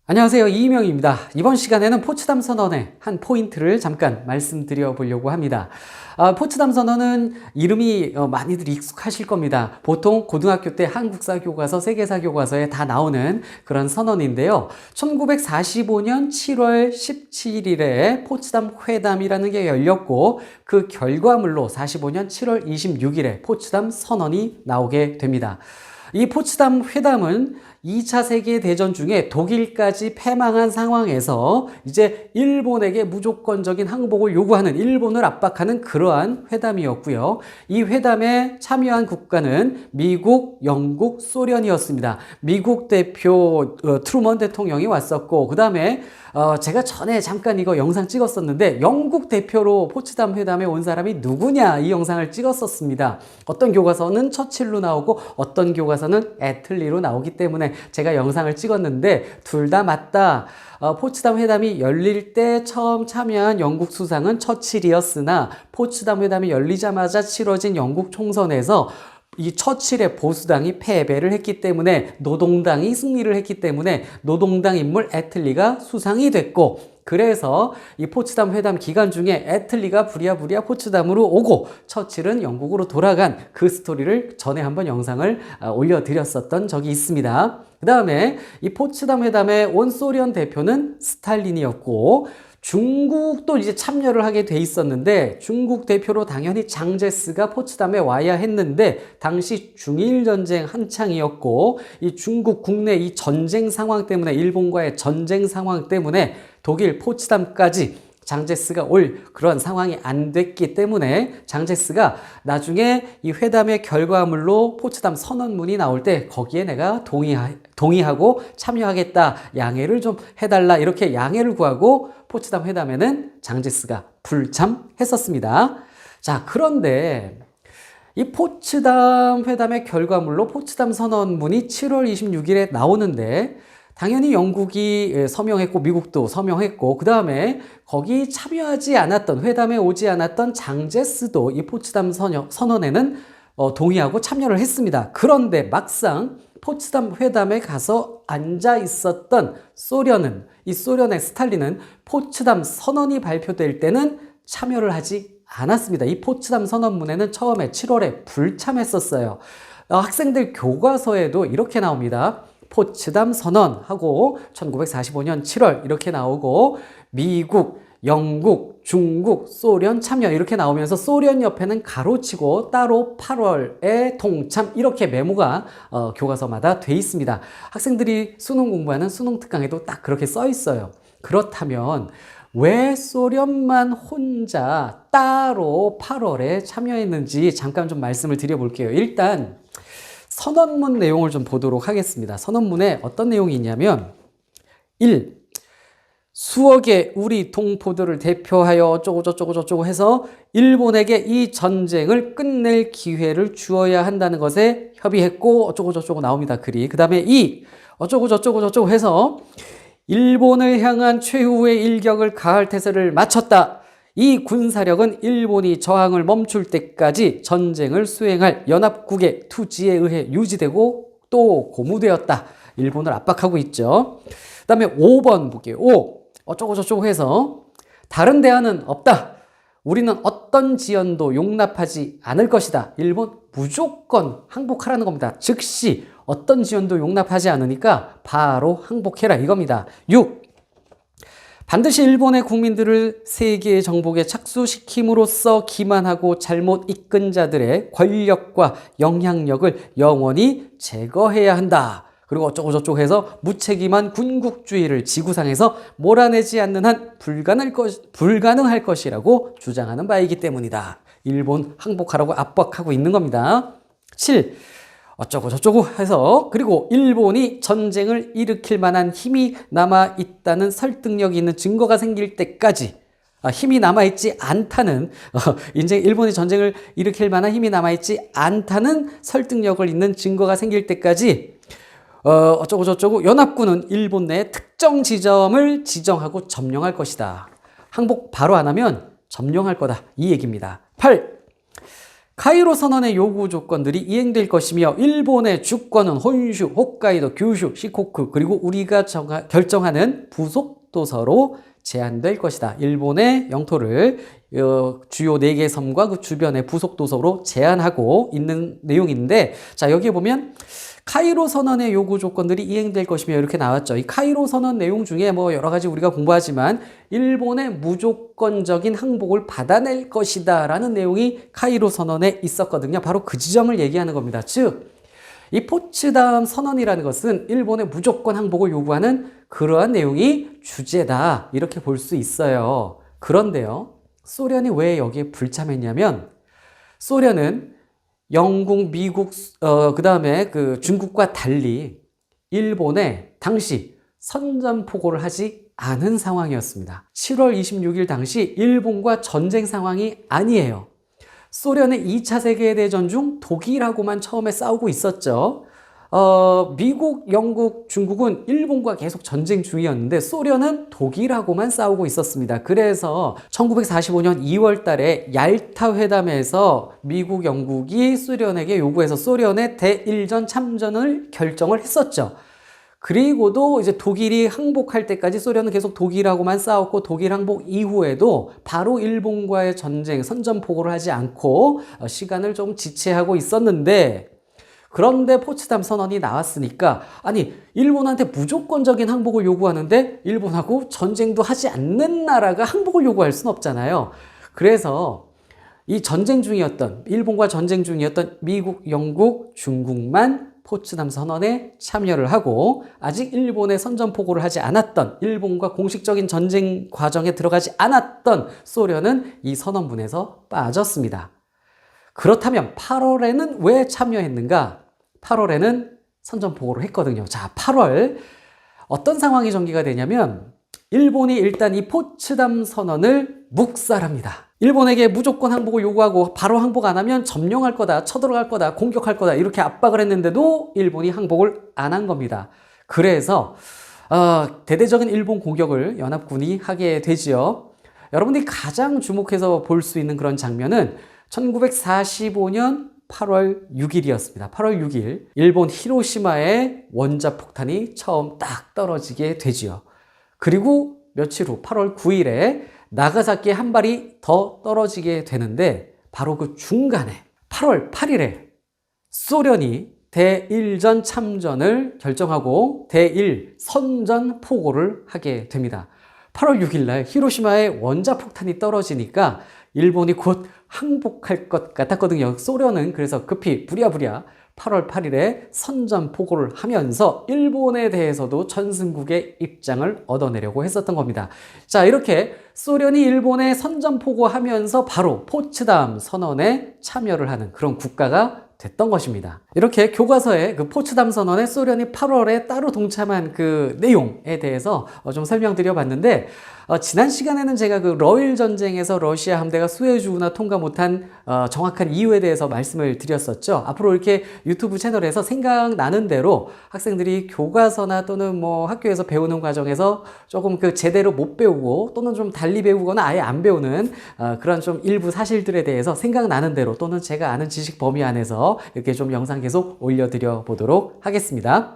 안녕하세요. 이희명입니다. 이번 시간에는 포츠담 선언의 한 포인트를 잠깐 말씀드려 보려고 합니다. 포츠담 선언은 이름이 많이들 익숙하실 겁니다. 보통 고등학교 때 한국사 교과서, 세계사 교과서에 다 나오는 그런 선언인데요. 1945년 7월 17일에 포츠담 회담이라는 게 열렸고 그 결과물로 45년 7월 26일에 포츠담 선언이 나오게 됩니다. 이 포츠담 회담은 2차 세계대전 중에 독일까지 패망한 상황에서 이제 일본에게 무조건적인 항복을 요구하는, 일본을 압박하는 그러한 회담이었고요. 이 회담에 참여한 국가는 미국, 영국, 소련이었습니다. 미국 대표 트루먼 대통령이 왔었고, 그 다음에 제가 전에 잠깐 이거 영상 찍었었는데 영국 대표로 포츠담 회담에 온 사람이 누구냐, 이 영상을 찍었었습니다. 어떤 교과서는 처칠로 나오고 어떤 교과서는 애틀리로 나오기 때문에 제가 영상을 찍었는데 둘 다 맞다. 포츠담 회담이 열릴 때 처음 참여한 영국 수상은 처칠이었으나 포츠담 회담이 열리자마자 치러진 영국 총선에서 이 처칠의 보수당이 패배를 했기 때문에 노동당이 승리를 했기 때문에 노동당 인물 애틀리가 수상이 됐고, 그래서 이 포츠담 회담 기간 중에 애틀리가 부랴부랴 포츠담으로 오고 처칠은 영국으로 돌아간 그 스토리를 전에 한번 영상을 올려드렸었던 적이 있습니다. 그 다음에 이 포츠담 회담의 온 소련 대표는 스탈린이었고, 중국도 이제 참여를 하게 돼 있었는데 중국 대표로 당연히 장제스가 포츠담에 와야 했는데 당시 중일전쟁 한창이었고 이 중국 국내 이 전쟁 상황 때문에, 일본과의 전쟁 상황 때문에 독일 포츠담까지 장제스가 올 그런 상황이 안 됐기 때문에 장제스가 나중에 이 회담의 결과물로 포츠담 선언문이 나올 때 거기에 내가 동의하고 참여하겠다, 양해를 좀 해달라, 이렇게 양해를 구하고 포츠담 회담에는 장제스가 불참했었습니다. 자, 그런데 이 포츠담 회담의 결과물로 포츠담 선언문이 7월 26일에 나오는데 당연히 영국이 서명했고 미국도 서명했고 그 다음에 거기 참여하지 않았던, 회담에 오지 않았던 장제스도 이 포츠담 선언에는 동의하고 참여를 했습니다. 그런데 막상 포츠담 회담에 가서 앉아 있었던 소련은, 이 소련의 스탈린은 포츠담 선언이 발표될 때는 참여를 하지 않았습니다. 이 포츠담 선언문에는 처음에 7월에 불참했었어요. 학생들 교과서에도 이렇게 나옵니다. 포츠담 선언하고 1945년 7월 이렇게 나오고 미국, 영국, 중국, 소련 참여 이렇게 나오면서 소련 옆에는 가로치고 따로 8월에 동참, 이렇게 메모가 교과서마다 돼 있습니다. 학생들이 수능 공부하는 수능 특강에도 딱 그렇게 써 있어요. 그렇다면 왜 소련만 혼자 따로 8월에 참여했는지 잠깐 좀 말씀을 드려볼게요. 일단 선언문 내용을 좀 보도록 하겠습니다. 선언문에 어떤 내용이 있냐면 1. 수억의 우리 동포들을 대표하여 어쩌고 해서 일본에게 이 전쟁을 끝낼 기회를 주어야 한다는 것에 협의했고 어쩌고 나옵니다. 글이. 그 다음에 2. 어쩌고 해서 일본을 향한 최후의 일격을 가할 태세를 마쳤다. 이 군사력은 일본이 저항을 멈출 때까지 전쟁을 수행할 연합국의 투지에 의해 유지되고 또 고무되었다. 일본을 압박하고 있죠. 그 다음에 5번 볼게요. 5. 어쩌고 해서 다른 대안은 없다. 우리는 어떤 지연도 용납하지 않을 것이다. 일본 무조건 항복하라는 겁니다. 즉시 어떤 지연도 용납하지 않으니까 바로 항복해라, 이겁니다. 6. 반드시 일본의 국민들을 세계의 정복에 착수시킴으로써 기만하고 잘못 이끈 자들의 권력과 영향력을 영원히 제거해야 한다. 그리고 어쩌고 해서 무책임한 군국주의를 지구상에서 몰아내지 않는 한 불가능할 것이라고 주장하는 바이기 때문이다. 일본 항복하라고 압박하고 있는 겁니다. 7. 어쩌고 해서, 그리고 일본이 전쟁을 일으킬 만한 힘이 남아있다는 설득력 있는 증거가 생길 때까지, 힘이 남아있지 않다는, 이제 일본이 전쟁을 일으킬 만한 힘이 남아있지 않다는 설득력을 있는 증거가 생길 때까지 어쩌고 연합군은 일본 내 특정 지점을 지정하고 점령할 것이다. 항복 바로 안 하면 점령할 거다, 이 얘기입니다. 8. 카이로 선언의 요구 조건들이 이행될 것이며 일본의 주권은 혼슈, 홋카이도, 규슈, 시코쿠 그리고 우리가 결정하는 부속 도서로 제한될 것이다. 일본의 영토를 주요 4개 섬과 그 주변의 부속 도서로 제한하고 있는 내용인데, 자 여기에 보면 카이로 선언의 요구 조건들이 이행될 것이며 이렇게 나왔죠. 이 카이로 선언 내용 중에 뭐 여러 가지 우리가 공부하지만 일본의 무조건적인 항복을 받아낼 것이다 라는 내용이 카이로 선언에 있었거든요. 바로 그 지점을 얘기하는 겁니다. 즉, 이 포츠담 선언이라는 것은 일본의 무조건 항복을 요구하는 그러한 내용이 주제다 이렇게 볼 수 있어요. 그런데요, 소련이 왜 여기에 불참했냐면 소련은 영국, 미국, 그 다음에 그 중국과 달리 일본에 당시 선전포고를 하지 않은 상황이었습니다. 7월 26일 당시 일본과 전쟁 상황이 아니에요. 소련의 2차 세계대전 중 독일하고만 처음에 싸우고 있었죠. 미국, 영국, 중국은 일본과 계속 전쟁 중이었는데 소련은 독일하고만 싸우고 있었습니다. 그래서 1945년 2월 달에 얄타 회담에서 미국, 영국이 소련에게 요구해서 소련의 대일전 참전을 결정을 했었죠. 그리고도 이제 독일이 항복할 때까지 소련은 계속 독일하고만 싸웠고 독일 항복 이후에도 바로 일본과의 전쟁, 선전포고를 하지 않고 시간을 좀 지체하고 있었는데, 그런데 포츠담 선언이 나왔으니까 아니 일본한테 무조건적인 항복을 요구하는데 일본하고 전쟁도 하지 않는 나라가 항복을 요구할 수는 없잖아요. 그래서 이 전쟁 중이었던 일본과 전쟁 중이었던 미국, 영국, 중국만 포츠담 선언에 참여를 하고 아직 일본에 선전포고를 하지 않았던 일본과 공식적인 전쟁 과정에 들어가지 않았던 소련은 이 선언문에서 빠졌습니다. 그렇다면 8월에는 왜 참여했는가? 8월에는 선전포고를 했거든요. 자, 8월 어떤 상황이 전개가 되냐면 일본이 일단 이 포츠담 선언을 묵살합니다. 일본에게 무조건 항복을 요구하고 바로 항복 안 하면 점령할 거다, 쳐들어갈 거다, 공격할 거다 이렇게 압박을 했는데도 일본이 항복을 안 한 겁니다. 그래서 대대적인 일본 공격을 연합군이 하게 되지요. 여러분들이 가장 주목해서 볼 수 있는 그런 장면은 1945년 8월 6일이었습니다. 8월 6일 일본 히로시마에 원자폭탄이 처음 딱 떨어지게 되지요. 그리고 며칠 후 8월 9일에 나가사키에 한 발이 더 떨어지게 되는데 바로 그 중간에 8월 8일에 소련이 대일전 참전을 결정하고 대일 선전포고를 하게 됩니다. 8월 6일 날 히로시마에 원자폭탄이 떨어지니까 일본이 곧 항복할 것 같았거든요. 소련은 그래서 급히 부랴부랴 8월 8일에 선전포고를 하면서 일본에 대해서도 전승국의 입장을 얻어내려고 했었던 겁니다. 자, 이렇게 소련이 일본에 선전포고하면서 바로 포츠담 선언에 참여를 하는 그런 국가가 됐던 것입니다. 이렇게 교과서에 그 포츠담 선언에 소련이 8월에 따로 동참한 그 내용에 대해서 좀 설명드려 봤는데, 지난 시간에는 제가 그 러일 전쟁에서 러시아 함대가 수에즈 운하 통과 못한 정확한 이유에 대해서 말씀을 드렸었죠. 앞으로 이렇게 유튜브 채널에서 생각나는 대로 학생들이 교과서나 또는 뭐 학교에서 배우는 과정에서 조금 그 제대로 못 배우고 또는 좀 달리 배우거나 아예 안 배우는 그런 좀 일부 사실들에 대해서 생각나는 대로 또는 제가 아는 지식 범위 안에서 이렇게 좀 영상 계속 올려드려 보도록 하겠습니다.